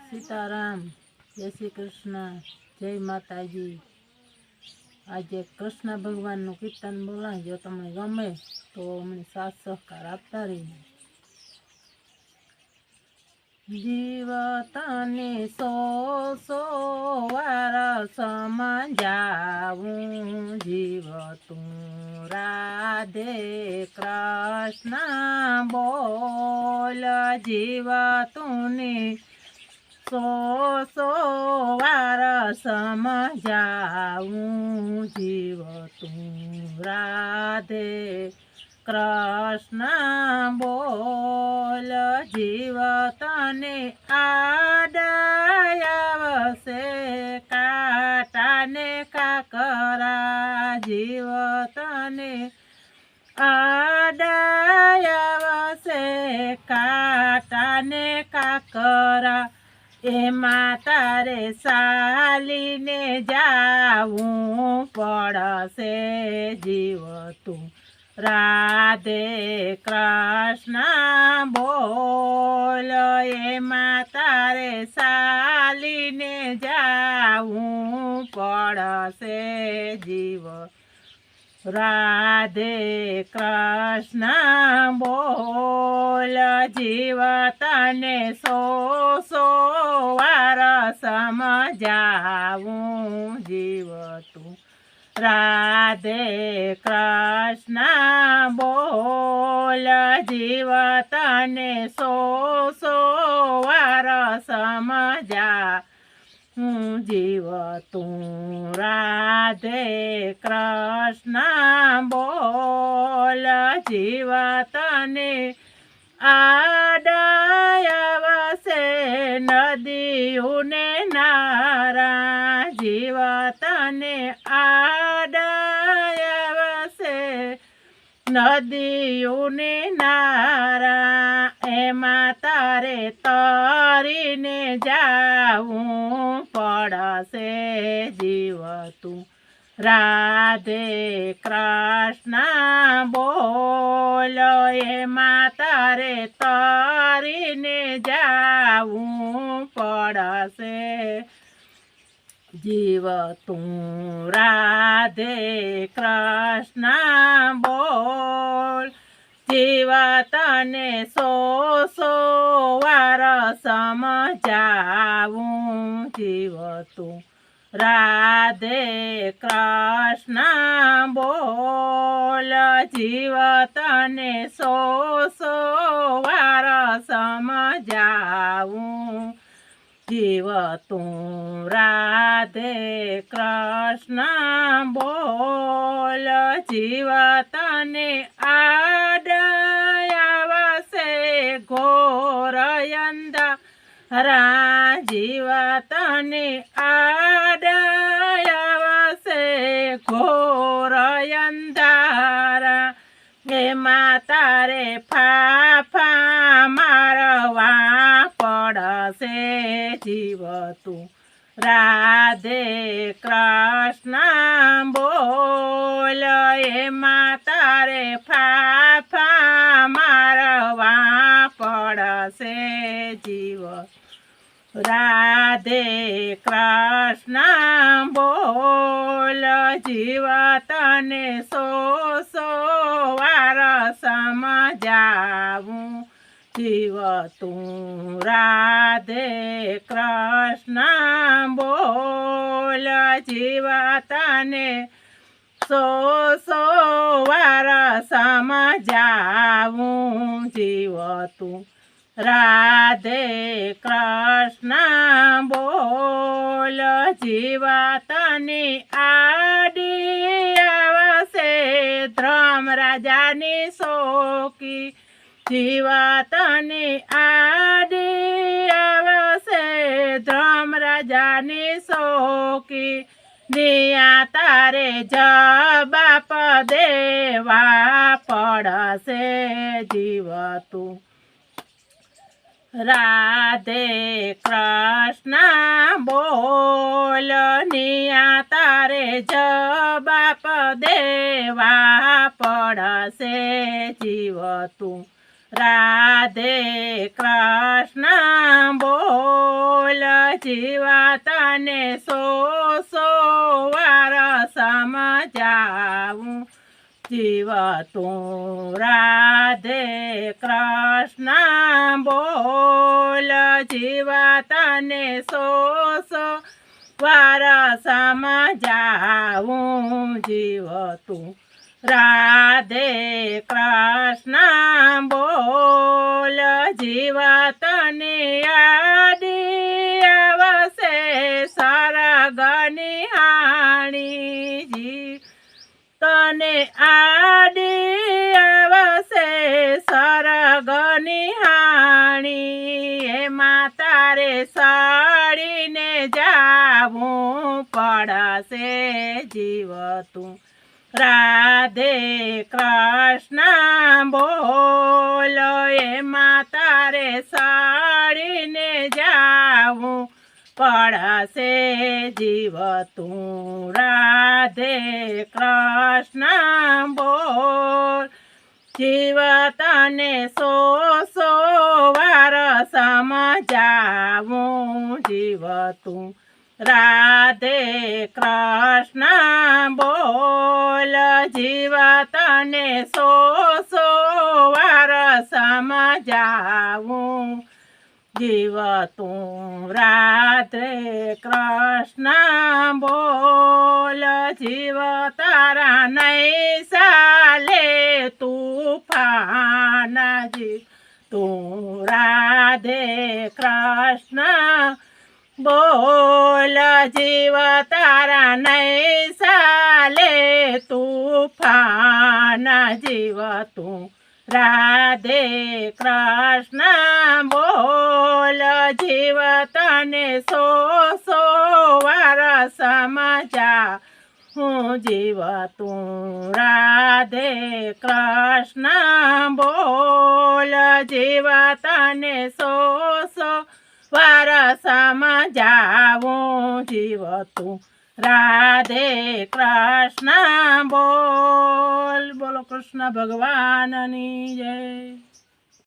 सीताराम। जय श्री कृष्ण। जय माताजी। आज कृष्ण भगवान कीर्तन बोला जो तमने गमे तो अमने साथ सहकार आपता रही। जीवतने सो सो वार समझाऊं जीव तू राधे कृष्ण बोल जीव तूने सो सो वार समझाऊं जीव तू राधे कृष्ण बोल जीव तने आडयावसे काटाने काकरा जीव तने आडयावसे काटाने काकरा एमां तारे चालीने जावुं पड़शे जीव तू राधे कृष्ण बोल एमां तारे चालीने जावुं पड़शे जीव राधे कृष्ण बोल जीव तने सो सो वार समझाऊं जीव तू राधे कृष्ण बोल जीव तने सो सो वार समझाऊं जीव तू राधे कृष्ण बोल जीव तने आडयावसे नदीओने नारा जीव तने आडयावसे नदीओने नारा एमां तारे तरीने जावुं पड़शे जीव तू राधे कृष्ण बोल एमां तारे तरीने जावुं पड़शे जीव तू राधे कृष्ण बोल जीव तने सो सो वार समझाऊं जीव तू राधे कृष्ण बोल जीव तने सो सो वार समझाऊं जीव तू राधे कृष्ण बोल जीव तने आडयावसे घोर अंधारा जीव तने आडयावसे घोर अंधारा एमां तारे फाफा मारवा पड़शे जीव तू राधे कृष्ण बोल एमां तारे फाफा मारवा पड़शे जीव राधे कृष्ण बोल जीव तने सो सो वार समझाऊं जीव तू राधे कृष्ण बोल जीव तने सो सो वार समझाऊं जीव तू राधे कृष्ण बोल जीव तने आडयावसे धर्म राजानी शोकी जीव तने आडयावसे धर्म राजानी शोकी दिया तारे जवाब देवा पड़शे जीव तू राधे कृष्ण बोल निया तारे जवाब देवा पड़शे जीव तू राधे कृष्ण बोल જીવા તને સો વાર સમજાવું જીવ તું રાધે કૃષ્ણ બોલ જીવા તને સો વાર સમજાવું જીવ તું રાધે કૃષ્ણ બોલ જીવ તને આડી આવશે સરગની હાણી જી તને આડી આવશે સરગની હાણી એમાં તારે સળીને જાવું પડશે જીવ તું રાધે કૃષ્ણ બોલ એમાં તારે સળીને જાવું પડશે જીવ તું રાધે કૃષ્ણ બોલ જીવ તને સો વાર સમજાવું જીવ તું રાધે કૃષ્ણ બોલ જીવ તને સો વાર સમજાવું જીવ તું રાધે કૃષ્ણ બોલ જીવ તારા નહીં ચાલે તુફાન જી તું રાધે કૃષ્ણ બોલ જીવ તારા નહીં ચાલે તુફાન જીવ તું રાધે કૃષ્ણ બોલ જીવ તને સો વાર સમજા હું જીવ તું રાધે કૃષ્ણ બોલ જીવ તને સો વાર સમજાવું જીવ તું રાધે કૃષ્ણ બોલ બોલો કૃષ્ણ ભગવાનની જય।